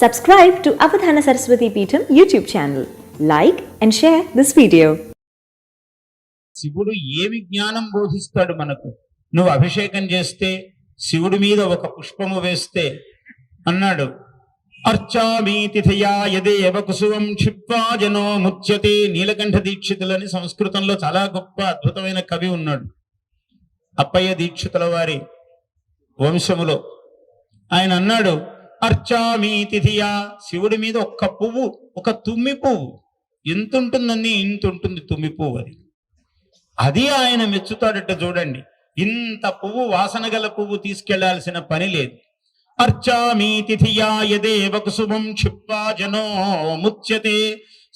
Subscribe to Avadhana Saraswati Peetham YouTube channel. Like and share this video. శివుడు ఏమి జ్ఞానం బోధిస్తాడు మనకు? నువ్వు అభిషేకం చేస్తే, శివుడి మీద ఒక పుష్పము వేస్తే అన్నాడు, అర్చామి తిథయా యదేవ కుసుమం క్షిప్వా జనో ముచ్యతే. నీలకంఠ దీక్షితులని సంస్కృతంలో చాలా గొప్ప అద్భుతమైన కవి ఉన్నాడు. అప్పయ్య దీక్షితుల వారి వంశములో ఆయన అన్నాడు, అర్చామి తిథియా, శివుడి మీద ఒక్క పువ్వు, ఒక తుమ్మి పువ్వు ఎంత ఉంటుందని, ఇంత ఉంటుంది తుమ్మి పువ్వు, అది ఆయన మెచ్చుతాడట. చూడండి, ఇంత పువ్వు, వాసన గల పువ్వు తీసుకెళ్లాల్సిన పని లేదు. అర్చామి తిథియా యదేవ కుసుమం క్షిప్వా జనో ముచ్యతే.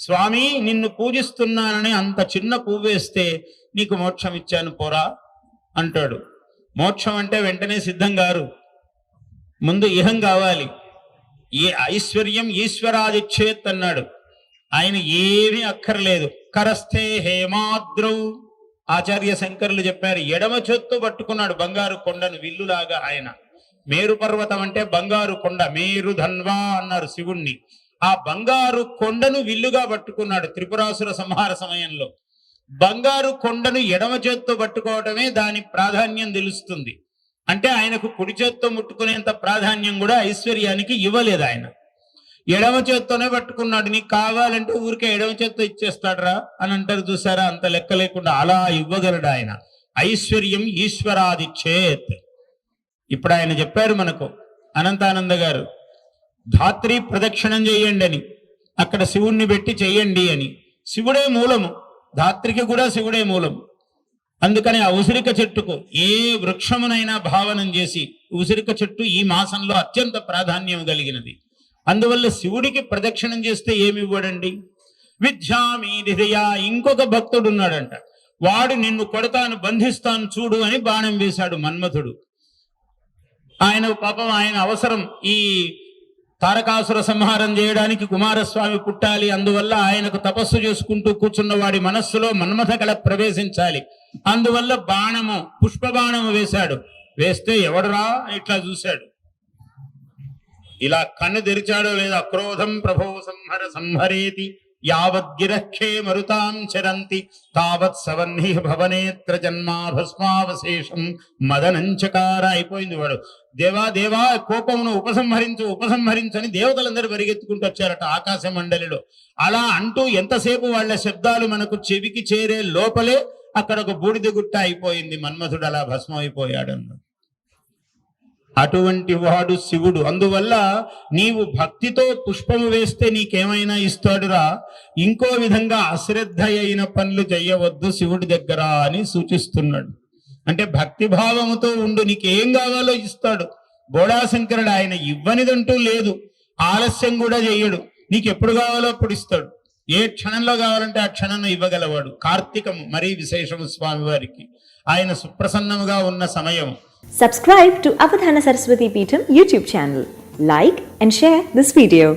స్వామి, నిన్ను పూజిస్తున్నానని అంత చిన్న పువ్వు వేస్తే నీకు మోక్షం ఇచ్చాను పోరా అంటాడు. మోక్షం అంటే వెంటనే సిద్ధం గారు, ముందు ఇహం కావాలి. ఏ ఐశ్వర్యం ఈశ్వరాదిచ్చేత్ అన్నాడు. ఆయన ఏమీ అక్కర్లేదు. కరస్థే హేమాద్రౌ, ఆచార్య శంకరులు చెప్పారు, ఎడమ చేత్తో పట్టుకున్నాడు బంగారు కొండను విల్లులాగా. ఆయన మేరు పర్వతం అంటే బంగారు కొండ, మేరు ధన్వా అన్నారు శివుణ్ణి. ఆ బంగారు కొండను విల్లుగా పట్టుకున్నాడు త్రిపురాసుర సంహార సమయంలో. బంగారు కొండను ఎడమ చేత్తో పట్టుకోవటమే దాని ప్రాధాన్యం తెలుస్తుంది. అంటే ఆయనకు కుడి చేత్తో ముట్టుకునేంత ప్రాధాన్యం కూడా ఐశ్వర్యానికి ఇవ్వలేదు. ఆయన ఎడమ చేత్తోనే పట్టుకున్నాడు. నీకు కావాలంటే ఊరికే ఎడమ చేత్తో ఇచ్చేస్తాడరా అని అంటారు చూసారా, అంత లెక్క లేకుండా అలా ఇవ్వగలడు ఆయన. ఐశ్వర్యం ఈశ్వరాదిచ్చేత్. ఇప్పుడు ఆయన చెప్పారు మనకు, అనంతానంద గారు, ధాత్రి ప్రదక్షిణం చేయండి అని, అక్కడ శివుణ్ణి పెట్టి చెయ్యండి అని. శివుడే మూలము, ధాత్రికి కూడా శివుడే మూలము. అందుకని ఆ ఉసిరిక చెట్టుకు ఏ వృక్షమునైనా భావనం చేసి, ఉసిరిక చెట్టు ఈ మాసంలో అత్యంత ప్రాధాన్యం కలిగినది. అందువల్ల శివుడికి ప్రదక్షిణం చేస్తే ఏమి ఇవ్వడండి? విద్యామి హృదయ. ఇంకొక భక్తుడు ఉన్నాడంట, వాడు నిన్ను కొడతాను, బంధిస్తాను చూడు అని బాణం వేశాడు మన్మథుడు. ఆయన పాపం, ఆయన అవసరం ఈ తారకాసుర సంహారం చేయడానికి కుమారస్వామి పుట్టాలి. అందువల్ల ఆయనకు తపస్సు చేసుకుంటూ కూర్చున్న వాడి మనస్సులో మన్మథ కళ ప్రవేశించాలి. అందువల్ల బాణము, పుష్పబాణము వేశాడు. వేస్తే ఎవడురా ఇట్లా చూశాడు, ఇలా కన్ను తెరిచాడో లేదా, క్రోధం ప్రభో సంహర సంహరేతి యావద్గిరక్షే మరుతాం చరంతి తావత్ సవన్హి భవనేత్ర జన్మా భస్మావశేషం మదనంచకార. అయిపోయింది వాడు. దేవా దేవా, కోపమును ఉపసంహరించు ఉపసంహరించని దేవతలందరూ పరిగెత్తుకుంటూ వచ్చారట ఆకాశ మండలిలో. అలా అంటూ ఎంతసేపు వాళ్ళ శబ్దాలు మనకు చెవికి చేరే లోపలే అక్కడ ఒక బూడిద గుట్ట అయిపోయింది. మన్మథుడు అలా భస్మం అయిపోయాడు అన్నాడు. అటువంటి వాడు శివుడు. అందువల్ల నీవు భక్తితో పుష్పము వేస్తే నీకేమైనా ఇస్తాడురా. ఇంకో విధంగా అశ్రద్ధ అయిన పనులు చెయ్యవద్దు శివుడి దగ్గర అని సూచిస్తున్నాడు. అంటే భక్తి భావముతో ఉండు, నీకేం కావాలో ఇస్తాడు. బోడాశంకరుడు ఆయన ఇవ్వనిదంటూ లేదు, ఆలస్యం కూడా చెయ్యడు. నీకు ఎప్పుడు కావాలో అప్పుడు ఇస్తాడు. ఏ క్షణంలో కావాలంటే ఆ క్షణంలో ఇవ్వగలవాడు. కార్తీకం మరీ విశేషము స్వామివారికి. ఆయన సుప్రసన్నముగా ఉన్న సమయం. Subscribe to Avadhana Saraswati Peetham YouTube channel. Like and share this video.